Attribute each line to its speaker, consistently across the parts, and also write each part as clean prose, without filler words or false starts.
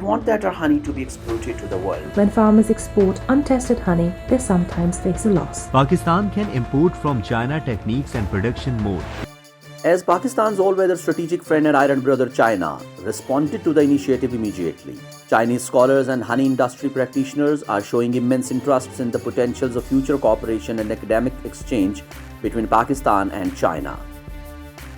Speaker 1: want that our honey to be exported to the world.
Speaker 2: When farmers export untested honey, they sometimes face a loss.
Speaker 3: Pakistan can import from China techniques and production mode.
Speaker 1: As Pakistan's all-weather strategic friend and iron brother China responded to the initiative immediately. Chinese scholars and honey industry practitioners are showing immense interest in the potentials of future cooperation and academic exchange between Pakistan and China.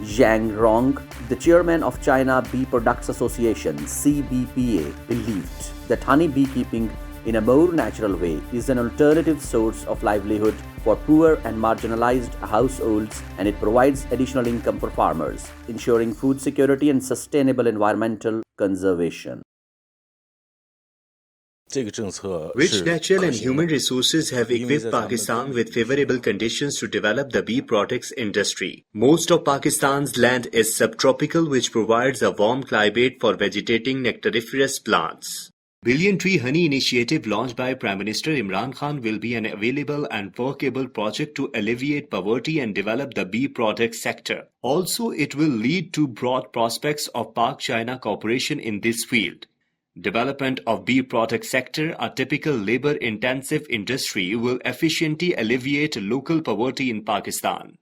Speaker 1: Zhang Rong, the chairman of China Bee Products Association (CBPA), believed that honey beekeeping in a more natural way is an alternative source of livelihood for poor and marginalized households, and it provides additional income for farmers, ensuring food security and sustainable environmental conservation.
Speaker 4: Rich natural and human resources have equipped Pakistan with favorable conditions to develop the bee products industry. Most of Pakistan's land is subtropical, which provides a warm climate for vegetating nectariferous plants. Billion Tree Honey Initiative launched by Prime Minister Imran Khan will be an available and workable project to alleviate poverty and develop the bee product sector. Also, it will lead to broad prospects of Pak-China cooperation in this field. Development of bee product sector, a typical labor-intensive industry, will efficiently alleviate local poverty in Pakistan.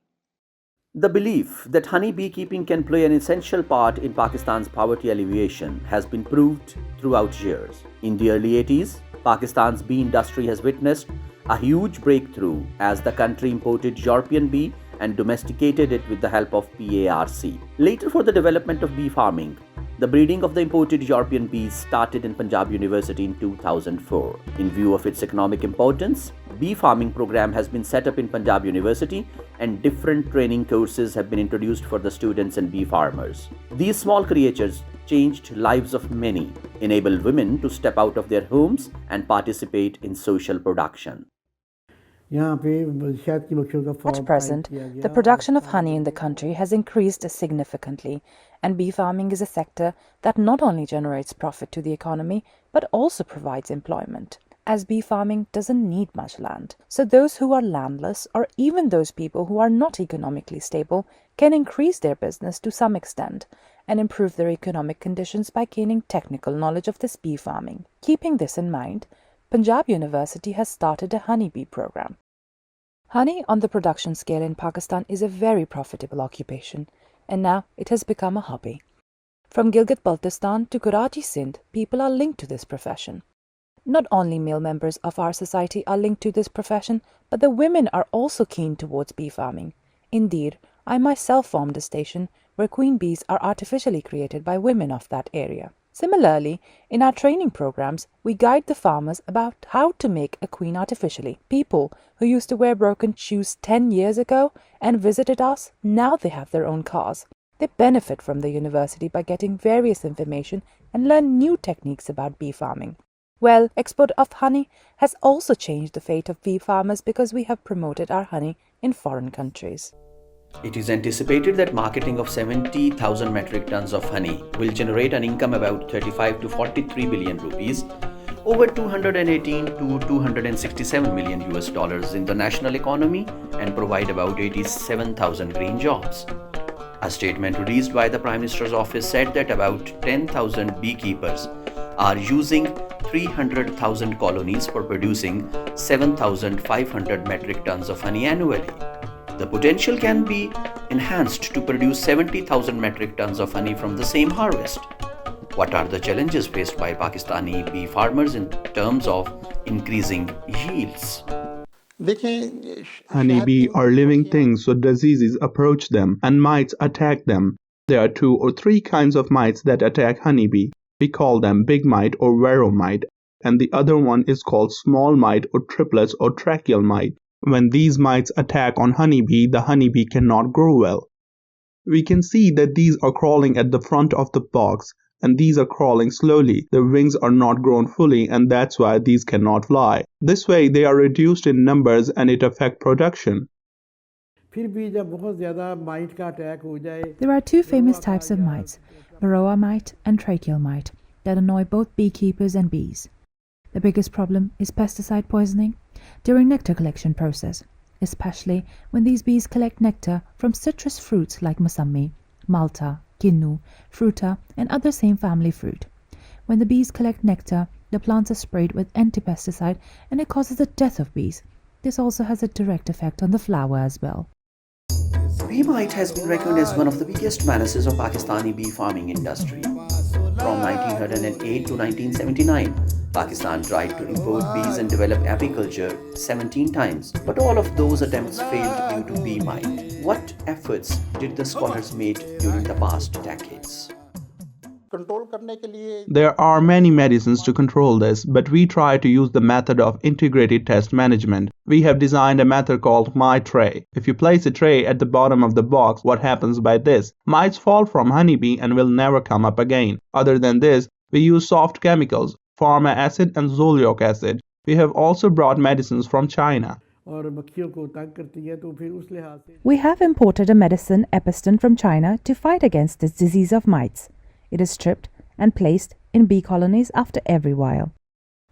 Speaker 1: The belief that honey beekeeping can play an essential part in Pakistan's poverty alleviation has been proved throughout years. In the early 80s, Pakistan's bee industry has witnessed a huge breakthrough as the country imported European bee and domesticated it with the help of PARC. Later, for the development of bee farming, the breeding of the imported European bees started in Punjab University in 2004. In view of its economic importance, bee farming program has been set up in Punjab University and different training courses have been introduced for the students and bee farmers. These small creatures changed lives of many, enabled women to step out of their homes and participate in social production.
Speaker 5: At present, the production of honey in the country has increased significantly, and bee farming is a sector that not only generates profit to the economy but also provides employment, as bee farming doesn't need much land. So those who are landless, or even those people who are not economically stable, can increase their business to some extent and improve their economic conditions by gaining technical knowledge of this bee farming. Keeping this in mind, Punjab University has started a honeybee program. Honey on the production scale in Pakistan is a very profitable occupation, and now it has become a hobby. From Gilgit-Baltistan to Karachi, Sindh, people are linked to this profession. Not only male members of our society are linked to this profession, but the women are also keen towards bee farming. Indeed, I myself formed a station where queen bees are artificially created by women of that area. Similarly, in our training programs, we guide the farmers about how to make a queen artificially. People who used to wear broken shoes 10 years ago and visited us, now they have their own cars. They benefit from the university by getting various information and learn new techniques about bee farming. Well, export of honey has also changed the fate of bee farmers because we have promoted our honey in foreign countries.
Speaker 1: It is anticipated that marketing of 70,000 metric tons of honey will generate an income about 35 to 43 billion rupees, over 218 to 267 million US dollars in the national economy, and provide about 87,000 green jobs. A statement released by the Prime Minister's office said that about 10,000 beekeepers are using 300,000 colonies for producing 7,500 metric tons of honey annually. The potential can be enhanced to produce 70,000 metric tons of honey from the same harvest. What are the challenges faced by Pakistani bee farmers in terms of increasing yields?
Speaker 6: Honeybee are living things, so diseases approach them and mites attack them. There are 2 or 3 kinds of mites that attack honeybee. We call them big mite or varroa mite, and the other one is called small mite or triplets or tracheal mite. When these mites attack on honeybee, the honeybee cannot grow well. We can see that these are crawling at the front of the box, and these are crawling slowly. Their wings are not grown fully, and that's why these cannot fly. This way, they are reduced in numbers and it affects production.
Speaker 2: There are 2 famous types of mites, varroa mite and tracheal mite, that annoy both beekeepers and bees. The biggest problem is pesticide poisoning during nectar collection process, especially when these bees collect nectar from citrus fruits like mosambi, malta, kinnu, fruta, and other same family fruit. When the bees collect nectar, the plants are sprayed with anti-pesticide and it causes the death of bees. This also has a direct effect on the flower as well.
Speaker 1: Bee mite has been reckoned as one of the biggest menaces of Pakistani bee farming industry. From 1908 to 1979, Pakistan tried to import bees and develop apiculture 17 times, but all of those attempts failed due to bee mite. What efforts did the scholars make during the past decades?
Speaker 6: There are many medicines to control this, but we try to use the method of integrated test management. We have designed a method called My Tray. If you place a tray at the bottom of the box, what happens by this? Mites fall from honeybee and will never come up again. Other than this, we use soft chemicals, pharma acid and zoliic acid. We have also brought medicines from China.
Speaker 5: We have imported a medicine, Episton, from China to fight against this disease of mites. It is stripped and placed in bee colonies after every while.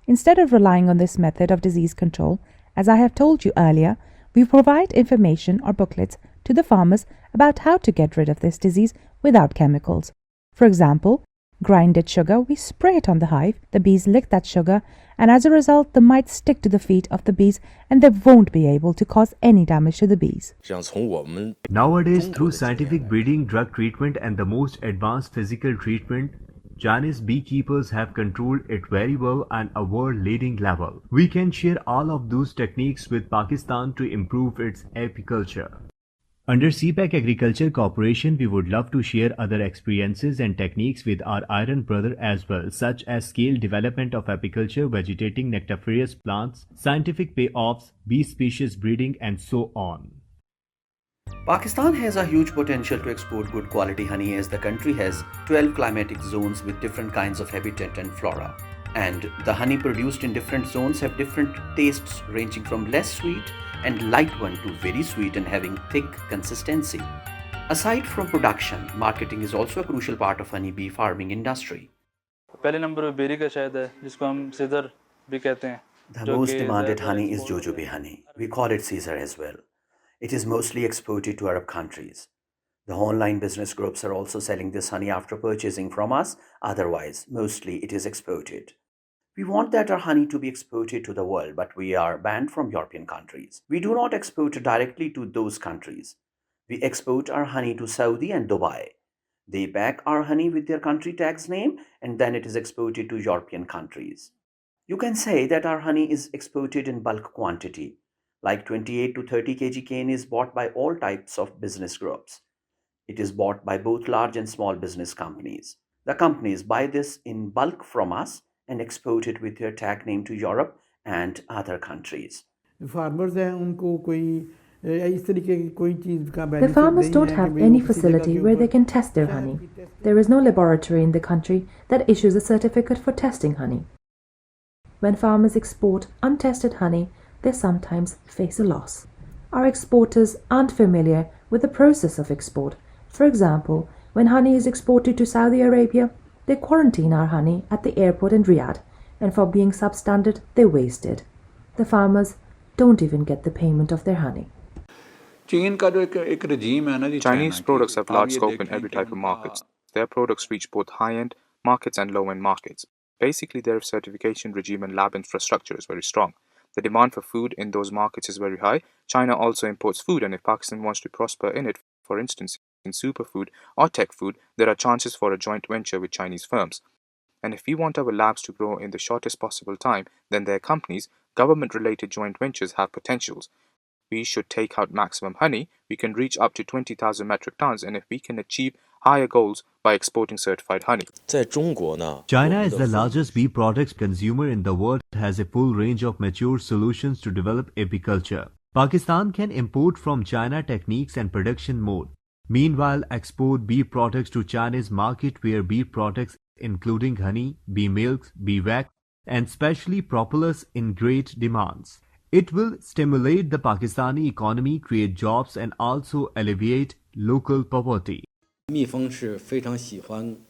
Speaker 5: Instead of relying on this method of disease control, as I have told you earlier, we provide information or booklets to the farmers about how to get rid of this disease without chemicals. For example, grinded sugar, we spray it on the hive, the bees lick that sugar, and as a result, the mites stick to the feet of the bees and they won't be able to cause any damage to the bees.
Speaker 3: Nowadays, through scientific breeding, drug treatment and the most advanced physical treatment, Chinese beekeepers have controlled it very well and a world-leading level. We can share all of those techniques with Pakistan to improve its apiculture. Under CPEC Agriculture Corporation, we would love to share other experiences and techniques with our iron brother as well, such as scale development of apiculture, vegetating nectariferous plants, scientific payoffs, bee species breeding, and so on.
Speaker 1: Pakistan has a huge potential to export good quality honey as the country has 12 climatic zones with different kinds of habitat and flora. And the honey produced in different zones have different tastes ranging from less sweet and light one to very sweet and having thick consistency. Aside from production, marketing is also a crucial part of honeybee farming industry.
Speaker 7: पहले number पे berry का शायद है जिसको हम scissor भी कहते हैं.
Speaker 1: The most demanded honey is jojoba honey. We call it Caesar as well. It is mostly exported to Arab countries. The online business groups are also selling this honey after purchasing from us. Otherwise, mostly it is exported. We want that our honey to be exported to the world, but we are banned from European countries. We do not export directly to those countries. We export our honey to Saudi and Dubai. They back our honey with their country tag's name and then it is exported to European countries. You can say that our honey is exported in bulk quantity. Like 28 to 30 kg cane is bought by all types of business groups. It is bought by both large and small business companies. The companies buy this in bulk from us and export it with their tag name to Europe and other countries.
Speaker 2: The farmers don't have any facility where they can test their honey. There is no laboratory in the country that issues a certificate for testing honey. When farmers export untested honey, they sometimes face a loss. Our exporters aren't familiar with the process of export. For example, when honey is exported to Saudi Arabia, they quarantine our honey at the airport in Riyadh, and for being substandard, they waste it. The farmers don't even get the payment of their honey.
Speaker 8: Chinese products have large scope in every type of markets. Their products reach both high-end markets and low-end markets. Basically, their certification regime and lab infrastructure is very strong. The demand for food in those markets is very high. China also imports food, and if Pakistan wants to prosper in it, for instance, in superfood or tech food, there are chances for a joint venture with Chinese firms. And if we want our labs to grow in the shortest possible time, then their companies, government-related joint ventures have potentials. We should take out maximum honey. We can reach up to 20,000 metric tons, and if we can achieve higher goals by exporting certified honey.
Speaker 3: China is the largest bee products consumer in the world, has a full range of mature solutions to develop apiculture. Pakistan can import from China techniques and production mode. Meanwhile, export bee products to Chinese market where bee products including honey, bee milk, bee wax, and specially propolis in great demands. It will stimulate the Pakistani economy, create jobs, and also alleviate local poverty.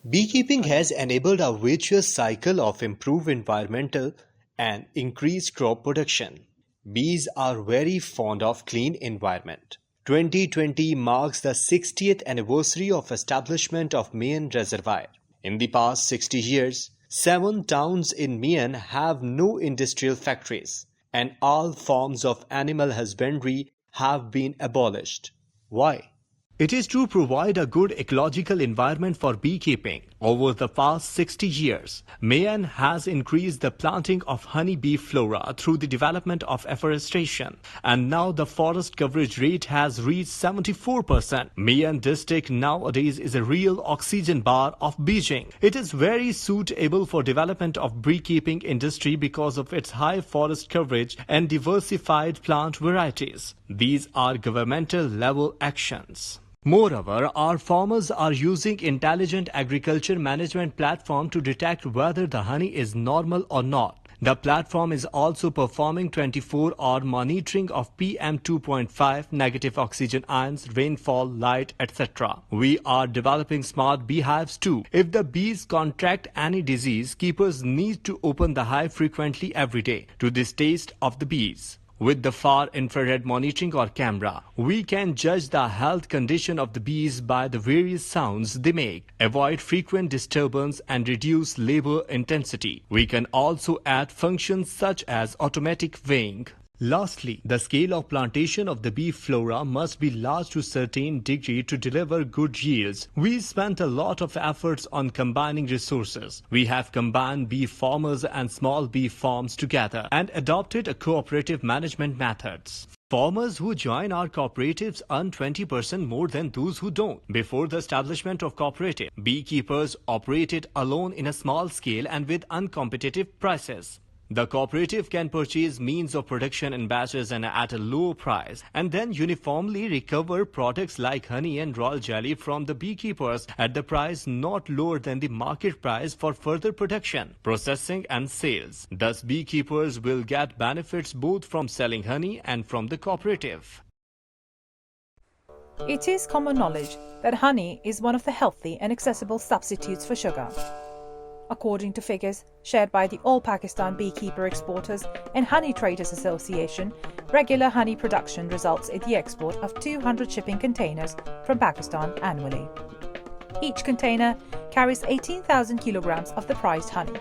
Speaker 4: Beekeeping has enabled a virtuous cycle of improved environmental and increased crop production. Bees are very fond of clean environment. 2020 marks the 60th anniversary of establishment of main reservoir. In the past 60 years, 7 towns in Myanmar have no industrial factories, and all forms of animal husbandry have been abolished. Why?
Speaker 3: It is to provide a good ecological environment for beekeeping. Over the past 60 years, Myanmar has increased the planting of honeybee flora through the development of afforestation, and now the forest coverage rate has reached 74%. Myanmar district nowadays is a real oxygen bar of Beijing. It is very suitable for development of beekeeping industry because of its high forest coverage and diversified plant varieties. These are governmental level actions. Moreover, our farmers are using intelligent agriculture management platform to detect whether the honey is normal or not. The platform is also performing 24-hour monitoring of PM 2.5, negative oxygen ions, rainfall, light, etc. We are developing smart beehives too. If the bees contract any disease, keepers need to open the hive frequently every day to distaste of the bees. With the far infrared monitoring or camera, we can judge the health condition of the bees by the various sounds they make, avoid frequent disturbance and reduce labor intensity. We can also add functions such as automatic weighing. Lastly, the scale of plantation of the bee flora must be large to a certain degree to deliver good yields. We spent a lot of efforts on combining resources. We have combined bee farmers and small bee farms together and adopted a cooperative management methods. Farmers who join our cooperatives earn 20% more than those who don't. Before the establishment of cooperative, beekeepers operated alone in a small scale and with uncompetitive prices. The cooperative can purchase means of production in batches and at a low price, and then uniformly recover products like honey and royal jelly from the beekeepers at the price not lower than the market price for further production, processing and sales. Thus, beekeepers will get benefits both from selling honey and from the cooperative.
Speaker 5: It is common knowledge that honey is one of the healthy and accessible substitutes for sugar. According to figures shared by the All Pakistan Beekeeper Exporters and Honey Traders Association, regular honey production results in the export of 200 shipping containers from Pakistan annually. Each container carries 18,000 kilograms of the prized honey.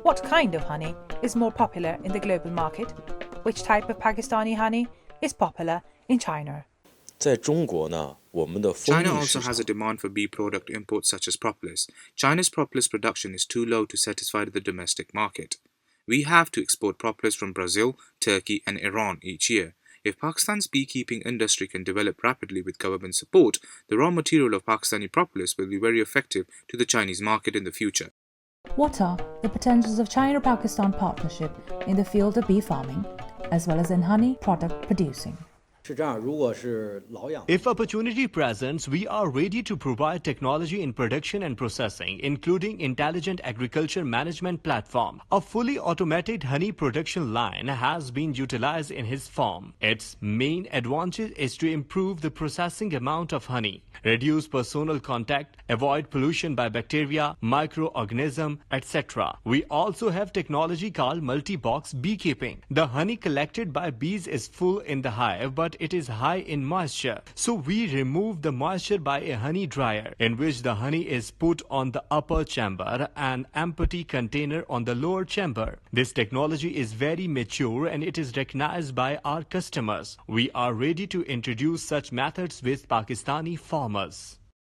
Speaker 5: What kind of honey is more popular in the global market? Which type of Pakistani honey is popular in China?
Speaker 8: China also has a demand for bee product imports such as propolis. China's propolis production is too low to satisfy the domestic market. We have to export propolis from Brazil, Turkey and Iran each year. If Pakistan's beekeeping industry can develop rapidly with government support, the raw material of Pakistani propolis will be very effective to the Chinese market in the future.
Speaker 2: What are the potentials of China-Pakistan partnership in the field of bee farming, as well as in honey product producing?
Speaker 3: If opportunity presents, we are ready to provide technology in production and processing, including intelligent agriculture management platform. A fully automated honey production line has been utilized in his farm. Its main advantage is to improve the processing amount of honey, reduce personal contact, avoid pollution by bacteria, microorganism, etc. We also have technology called multi-box beekeeping. The honey collected by bees is full in the hive, but it is high in moisture. So we remove the moisture by a honey dryer, in which the honey is put on the upper chamber and empty container on the lower chamber. This technology is very mature and it is recognized by our customers. We are ready to introduce such methods with Pakistani farmers.